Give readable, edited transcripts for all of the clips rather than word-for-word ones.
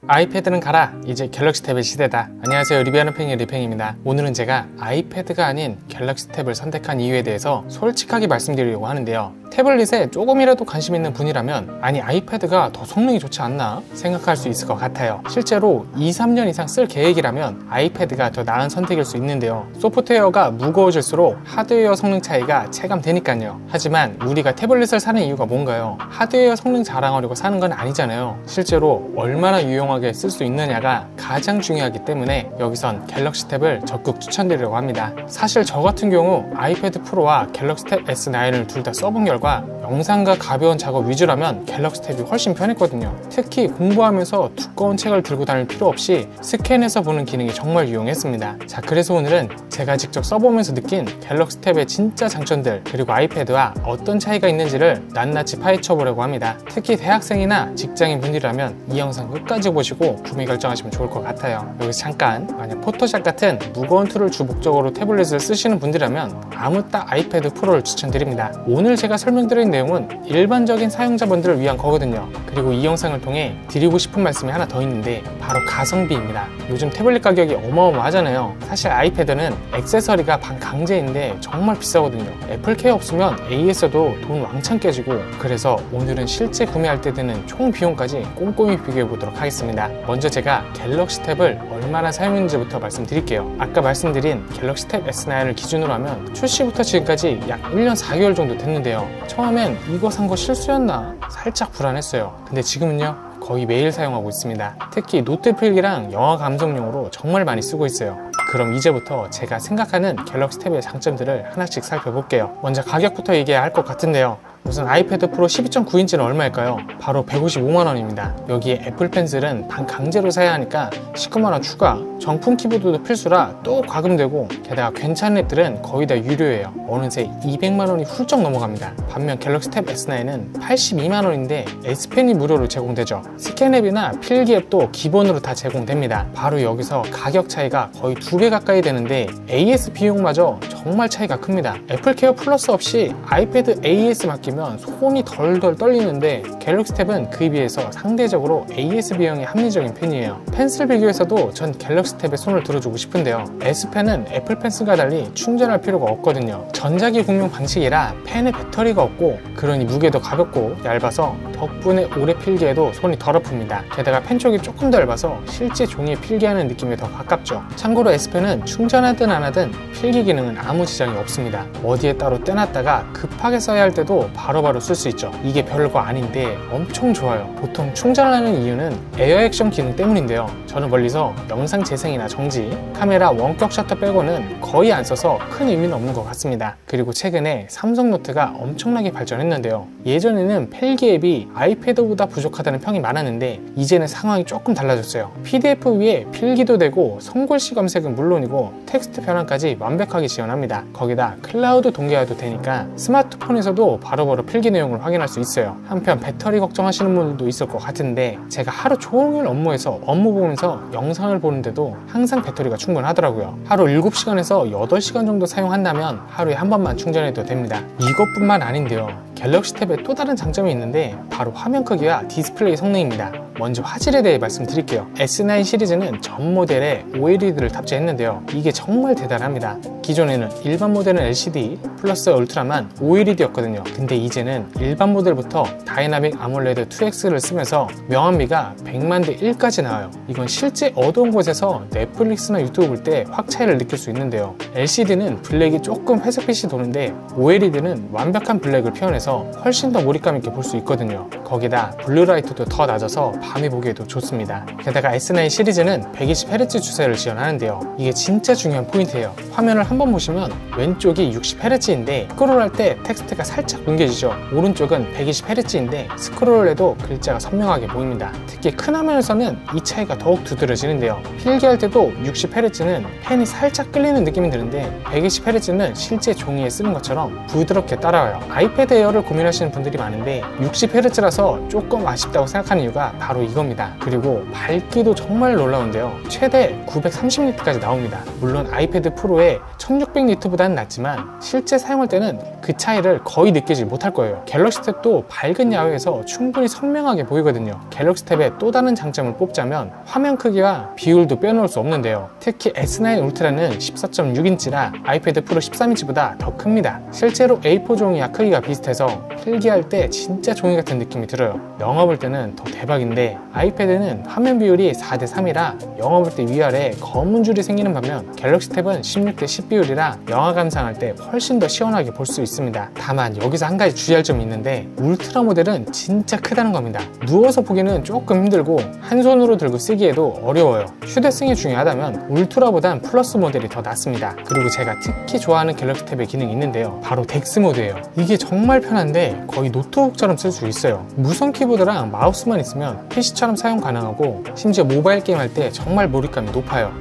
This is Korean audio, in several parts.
아이패드는 가라! 이제 갤럭시 탭의 시대다. 안녕하세요, 리뷰하는 팽이 리팽입니다. 오늘은 제가 아이패드가 아닌 갤럭시 탭을 선택한 이유에 대해서 솔직하게 말씀드리려고 하는데요. 태블릿에 조금이라도 관심 있는 분이라면 아니 아이패드가 더 성능이 좋지 않나 생각할 수 있을 것 같아요. 실제로 2-3년 이상 쓸 계획이라면 아이패드가 더 나은 선택일 수 있는데요. 소프트웨어가 무거워질수록 하드웨어 성능 차이가 체감되니까요. 하지만 우리가 태블릿을 사는 이유가 뭔가요? 하드웨어 성능 자랑하려고 사는 건 아니잖아요. 실제로 얼마나 유용하게 쓸 수 있느냐가 가장 중요하기 때문에 여기선 갤럭시 탭을 적극 추천드리려고 합니다. 사실 저 같은 경우 아이패드 프로와 갤럭시 탭 S9을 둘 다 써본 결과 영상과 가벼운 작업 위주라면 갤럭시 탭이 훨씬 편했거든요. 특히 공부하면서 두꺼운 책을 들고 다닐 필요 없이 스캔해서 보는 기능이 정말 유용했습니다. 자, 그래서 오늘은 제가 직접 써보면서 느낀 갤럭시 탭의 진짜 장점들, 그리고 아이패드와 어떤 차이가 있는지를 낱낱이 파헤쳐 보려고 합니다. 특히 대학생이나 직장인 분들이라면 이 영상 끝까지 보시고 구매 결정하시면 좋을 것 같아요. 여기서 잠깐, 만약 포토샵 같은 무거운 툴을 주 목적으로 태블릿을 쓰시는 분들이라면 아무따 아이패드 프로를 추천드립니다. 오늘 제가 설명드린 내용은 일반적인 사용자분들을 위한 거거든요. 그리고 이 영상을 통해 드리고 싶은 말씀이 하나 더 있는데 바로 가성비입니다. 요즘 태블릿 가격이 어마어마하잖아요. 사실 아이패드는 액세서리가 반강제인데 정말 비싸거든요. 애플케어 없으면 AS도 돈 왕창 깨지고, 그래서 오늘은 실제 구매할 때 드는 총 비용까지 꼼꼼히 비교해 보도록 하겠습니다. 먼저 제가 갤럭시 탭을 얼마나 사용했는지부터 말씀드릴게요. 아까 말씀드린 갤럭시 탭 S9을 기준으로 하면 출시부터 지금까지 약 1년 4개월 정도 됐는데요. 처음엔 이거 산 거 실수였나? 살짝 불안했어요. 근데 지금은요, 거의 매일 사용하고 있습니다. 특히 노트 필기랑 영화 감상용으로 정말 많이 쓰고 있어요. 그럼 이제부터 제가 생각하는 갤럭시 탭의 장점들을 하나씩 살펴볼게요. 먼저 가격부터 얘기해야 할 것 같은데요. 우선 아이패드 프로 12.9인치는 얼마일까요? 바로 155만원입니다. 여기에 애플 펜슬은 반강제로 사야 하니까 19만원 추가, 정품 키보드도 필수라 또 과금되고, 게다가 괜찮은 앱들은 거의 다 유료예요. 어느새 200만원이 훌쩍 넘어갑니다. 반면 갤럭시 탭 S9은 82만원인데 S펜이 무료로 제공되죠. 스캔 앱이나 필기 앱도 기본으로 다 제공됩니다. 바로 여기서 가격 차이가 거의 2배 가까이 되는데 AS 비용마저 정말 차이가 큽니다. 애플케어 플러스 없이 아이패드 AS 맡기면 손이 덜덜 떨리는데 갤럭시 탭은 그에 비해서 상대적으로 AS 비용이 합리적인 편이에요. 펜슬 비교에서도 전 갤럭시 탭에 손을 들어주고 싶은데요. S펜은 애플 펜슬과 달리 충전할 필요가 없거든요. 전자기 공용 방식이라 펜에 배터리가 없고, 그러니 무게도 가볍고 얇아서 덕분에 오래 필기해도 손이 덜 아픕니다. 게다가 펜 쪽이 조금 더 얇아서 실제 종이에 필기하는 느낌에 더 가깝죠. 참고로 S펜은 충전하든 안 하든 필기 기능은 아무 지장이 없습니다. 어디에 따로 떼놨다가 급하게 써야 할 때도 바로바로 쓸 수 있죠. 이게 별거 아닌데 엄청 좋아요. 보통 충전을 하는 이유는 에어 액션 기능 때문인데요. 저는 멀리서 영상 재생이나 정지, 카메라 원격 셔터 빼고는 거의 안 써서 큰 의미는 없는 것 같습니다. 그리고 최근에 삼성 노트가 엄청나게 발전했는데요. 예전에는 필기 앱이 아이패드보다 부족하다는 평이 많았는데 이제는 상황이 조금 달라졌어요. PDF 위에 필기도 되고 손글씨 검색은 물론이고 텍스트 변환까지 완벽하게 지원합니다. 거기다 클라우드 동기화도 되니까 스마트폰에서도 바로바로 필기 내용을 확인할 수 있어요. 한편 배터리 걱정하시는 분들도 있을 것 같은데 제가 하루 종일 업무에서 업무 보면서 영상을 보는데도 항상 배터리가 충분하더라고요. 하루 7시간에서 8시간 정도 사용한다면 하루에 한 번만 충전해도 됩니다. 이것뿐만 아닌데요. 갤럭시 탭에 또 다른 장점이 있는데 바로 화면 크기와 디스플레이 성능입니다. 먼저 화질에 대해 말씀드릴게요. S9 시리즈는 전 모델에 OLED를 탑재했는데요. 이게 정말 대단합니다. 기존에는 일반 모델은 LCD 플러스 울트라만 OLED였거든요. 근데 이제는 일반 모델부터 다이나믹 아몰레드 2X를 쓰면서 명암비가 100만 대 1까지 나와요. 이건 실제 어두운 곳에서 넷플릭스나 유튜브 볼 때 확 차이를 느낄 수 있는데요. LCD는 블랙이 조금 회색빛이 도는데 OLED는 완벽한 블랙을 표현해서 훨씬 더 몰입감 있게 볼 수 있거든요. 거기다 블루라이트도 더 낮아서 밤에 보기에도 좋습니다. 게다가 S9 시리즈는 120Hz 주사를 지원하는데요. 이게 진짜 중요한 포인트예요. 화면을 한번 보시면 왼쪽이 60Hz인데 스크롤할 때 텍스트가 살짝 뭉개지죠. 오른쪽은 120Hz인데 스크롤을 해도 글자가 선명하게 보입니다. 특히 큰 화면에서는 이 차이가 더욱 두드러지는데요. 필기할 때도 60Hz는 펜이 살짝 끌리는 느낌이 드는데 120Hz는 실제 종이에 쓰는 것처럼 부드럽게 따라와요. 아이패드 에어를 이거를 고민하시는 분들이 많은데 60Hz라서 조금 아쉽다고 생각하는 이유가 바로 이겁니다. 그리고 밝기도 정말 놀라운데요. 최대 930니트까지 나옵니다. 물론 아이패드 프로의 1600니트보다는 낫지만 실제 사용할 때는 그 차이를 거의 느끼지 못할 거예요. 갤럭시 탭도 밝은 야외에서 충분히 선명하게 보이거든요. 갤럭시 탭의 또 다른 장점을 뽑자면 화면 크기와 비율도 빼놓을 수 없는데요. 특히 S9 울트라는 14.6인치라 아이패드 프로 13인치보다 더 큽니다. 실제로 A4 종이와 크기가 비슷해서 필기할 때 진짜 종이 같은 느낌이 들어요. 영화 볼 때는 더 대박인데 아이패드는 화면 비율이 4:3이라 영화 볼 때 위아래에 검은 줄이 생기는 반면 갤럭시 탭은 16:10 비율이라 영화 감상할 때 훨씬 더 시원하게 볼 수 있습니다. 다만 여기서 한 가지 주의할 점이 있는데 울트라 모델은 진짜 크다는 겁니다. 누워서 보기는 조금 힘들고 한 손으로 들고 쓰기에도 어려워요. 휴대성이 중요하다면 울트라보단 플러스 모델이 더 낫습니다. 그리고 제가 특히 좋아하는 갤럭시 탭의 기능이 있는데요. 바로 덱스 모드예요. 이게 정말 편한데 거의 노트북처럼 쓸 수 있어요. 무선 키보드랑 마우스만 있으면 PC처럼 사용 가능하고 심지어 모바일 게임 할 때 정말 몰입감이 높아요.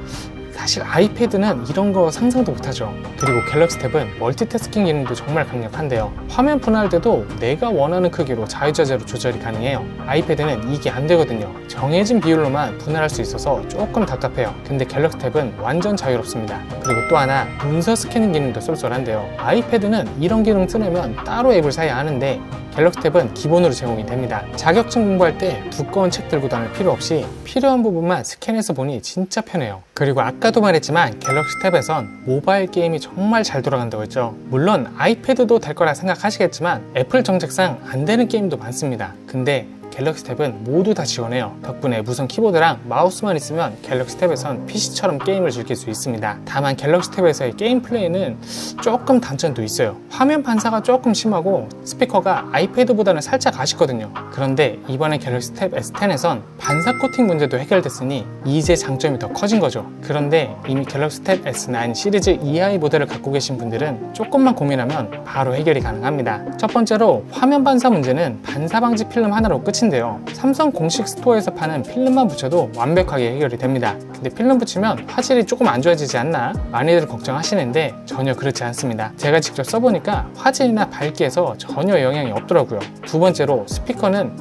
사실 아이패드는 이런 거 상상도 못하죠. 그리고 갤럭시 탭은 멀티태스킹 기능도 정말 강력한데요. 화면 분할할 때도 내가 원하는 크기로 자유자재로 조절이 가능해요. 아이패드는 이게 안 되거든요. 정해진 비율로만 분할할 수 있어서 조금 답답해요. 근데 갤럭시 탭은 완전 자유롭습니다. 그리고 또 하나 문서 스캐닝 기능도 쏠쏠한데요. 아이패드는 이런 기능 쓰려면 따로 앱을 사야 하는데 갤럭시 탭은 기본으로 제공이 됩니다. 자격증 공부할 때 두꺼운 책 들고 다닐 필요 없이 필요한 부분만 스캔해서 보니 진짜 편해요. 그리고 아까도 말했지만 갤럭시 탭에선 모바일 게임이 정말 잘 돌아간다고 했죠. 물론 아이패드도 될 거라 생각하시겠지만 애플 정책상 안 되는 게임도 많습니다. 근데 갤럭시 탭은 모두 다 지원해요. 덕분에 무선 키보드랑 마우스만 있으면 갤럭시 탭에선 PC처럼 게임을 즐길 수 있습니다. 다만 갤럭시 탭에서의 게임 플레이는 조금 단점도 있어요. 화면 반사가 조금 심하고 스피커가 아이패드보다는 살짝 아쉽거든요. 그런데 이번에 갤럭시 탭 S10에선 반사 코팅 문제도 해결됐으니 이제 장점이 더 커진 거죠. 그런데 이미 갤럭시 탭 S9 시리즈 EI 모델을 갖고 계신 분들은 조금만 고민하면 바로 해결이 가능합니다. 첫 번째로 화면 반사 문제는 반사 방지 필름 하나로 끝이 인데요. 삼성 공식 스토어에서 파는 필름만 붙여도 완벽하게 해결이 됩니다. 근데 필름 붙이면 화질이 조금 안 좋아지지 않나 많이들 걱정하시는데 전혀 그렇지 않습니다. 제가 직접 써보니까 화질이나 밝기에서 전혀 영향이 없더라고요. 두 번째로 스피커는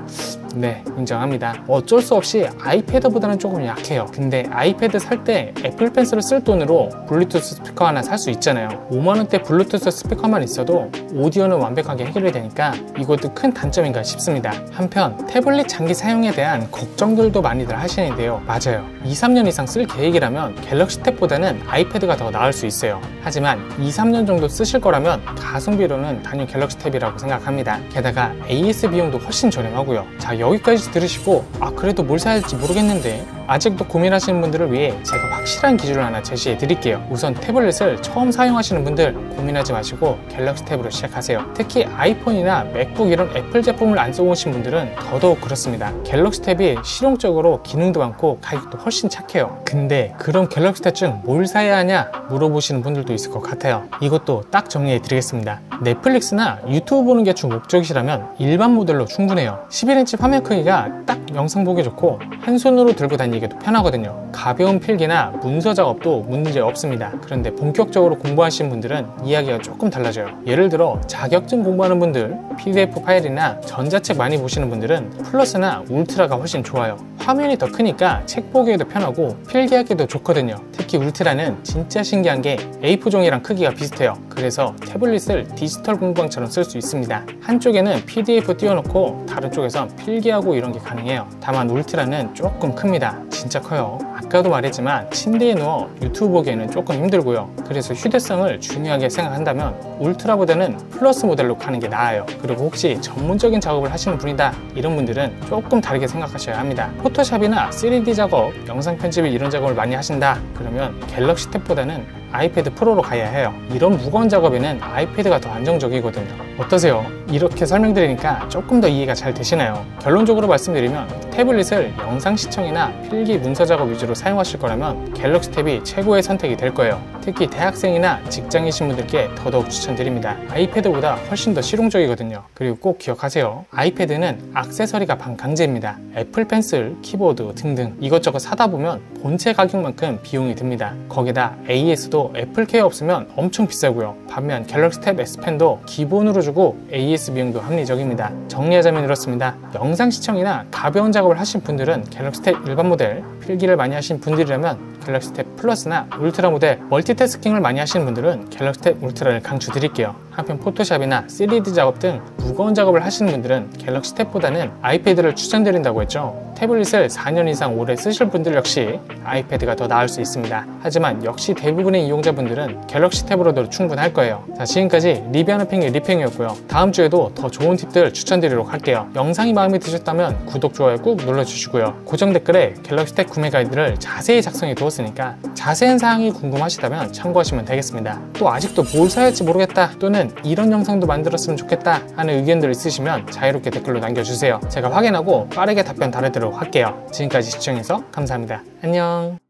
네, 인정합니다. 어쩔 수 없이 아이패드보다는 조금 약해요. 근데 아이패드 살 때 애플 펜슬을 쓸 돈으로 블루투스 스피커 하나 살 수 있잖아요. 5만원대 블루투스 스피커만 있어도 오디오는 완벽하게 해결이 되니까 이것도 큰 단점인가 싶습니다. 한편 태블릿 장기 사용에 대한 걱정들도 많이들 하시는데요. 맞아요. 2-3년 이상 쓸 계획이라면 갤럭시 탭보다는 아이패드가 더 나을 수 있어요. 하지만 2-3년 정도 쓰실 거라면 가성비로는 단연 갤럭시 탭이라고 생각합니다. 게다가 AS 비용도 훨씬 저렴하고요. 자, 여기까지 들으시고 그래도 뭘 사야 할지 모르겠는데 아직도 고민하시는 분들을 위해 제가 확실한 기준을 하나 제시해 드릴게요. 우선 태블릿을 처음 사용하시는 분들 고민하지 마시고 갤럭시 탭으로 시작하세요. 특히 아이폰이나 맥북 이런 애플 제품을 안 써보신 분들은 더더욱 그렇습니다. 갤럭시 탭이 실용적으로 기능도 많고 가격도 훨씬 착해요. 근데 그럼 갤럭시 탭 중 뭘 사야 하냐 물어보시는 분들도 있을 것 같아요. 이것도 딱 정리해 드리겠습니다. 넷플릭스나 유튜브 보는 게 주 목적이시라면 일반 모델로 충분해요. 11인치 화면 크기가 딱 영상 보기 좋고 한 손으로 들고 다니기도 편하거든요. 가벼운 필기나 문서 작업도 문제 없습니다. 그런데 본격적으로 공부하시는 분들은 이야기가 조금 달라져요. 예를 들어 자격증 공부하는 분들, PDF 파일이나 전자책 많이 보시는 분들은 플러스나 울트라가 훨씬 좋아요. 화면이 더 크니까 책 보기에도 편하고 필기하기도 좋거든요. 특히 울트라는 진짜 신기한 게 A4 종이랑 크기가 비슷해요. 그래서 태블릿을 디지털 공부방처럼 쓸 수 있습니다. 한쪽에는 PDF 띄워놓고 다른 쪽에선 필기하고 이런 게 가능해요. 다만 울트라는 조금 큽니다. 진짜 커요. 아까도 말했지만 침대에 누워 유튜브 보기에는 조금 힘들고요. 그래서 휴대성을 중요하게 생각한다면 울트라보다는 플러스 모델로 가는 게 나아요. 그리고 혹시 전문적인 작업을 하시는 분이다 이런 분들은 조금 다르게 생각하셔야 합니다. 포토샵이나 3D 작업, 영상 편집 이런 작업을 많이 하신다 그러면 갤럭시 탭보다는 아이패드 프로로 가야 해요. 이런 무거운 작업에는 아이패드가 더 안정적이거든요. 어떠세요? 이렇게 설명드리니까 조금 더 이해가 잘 되시나요? 결론적으로 말씀드리면 태블릿을 영상 시청이나 필기 문서 작업 위주로 사용하실 거라면 갤럭시 탭이 최고의 선택이 될 거예요. 특히 대학생이나 직장이신 분들께 더더욱 추천드립니다. 아이패드보다 훨씬 더 실용적이거든요. 그리고 꼭 기억하세요. 아이패드는 액세서리가 반강제입니다. 애플 펜슬, 키보드 등등 이것저것 사다 보면 본체 가격만큼 비용이 듭니다. 거기다 AS도 또 애플케어 없으면 엄청 비싸고요. 반면 갤럭시 탭 S 펜도 기본으로 주고 AS 비용도 합리적입니다. 정리하자면 이렇습니다. 영상 시청이나 가벼운 작업을 하신 분들은 갤럭시 탭 일반 모델, 필기를 많이 하신 분들이라면 갤럭시 탭 플러스나 울트라 모델, 멀티태스킹을 많이 하시는 분들은 갤럭시 탭 울트라를 강추드릴게요. 한편 포토샵이나 3D 작업 등 무거운 작업을 하시는 분들은 갤럭시 탭보다는 아이패드를 추천드린다고 했죠. 태블릿을 4년 이상 오래 쓰실 분들 역시 아이패드가 더 나을 수 있습니다. 하지만 역시 대부분의 이용자분들은 갤럭시 탭으로도 충분할 거예요. 자, 지금까지 리뷰하는 팽이 리팽이었고요. 다음 주에도 더 좋은 팁들 추천드리도록 할게요. 영상이 마음에 드셨다면 구독, 좋아요 꾹 눌러주시고요. 고정 댓글에 갤럭시 탭 구매 가이드를 자세히 작성해 두었으니까 자세한 사항이 궁금하시다면 참고하시면 되겠습니다. 또 아직도 뭘 사야 할지 모르겠다, 또는 이런 영상도 만들었으면 좋겠다 하는 의견들 있으시면 자유롭게 댓글로 남겨주세요. 제가 확인하고 빠르게 답변 달아드리도록 할게요. 지금까지 시청해서 감사합니다. 안녕.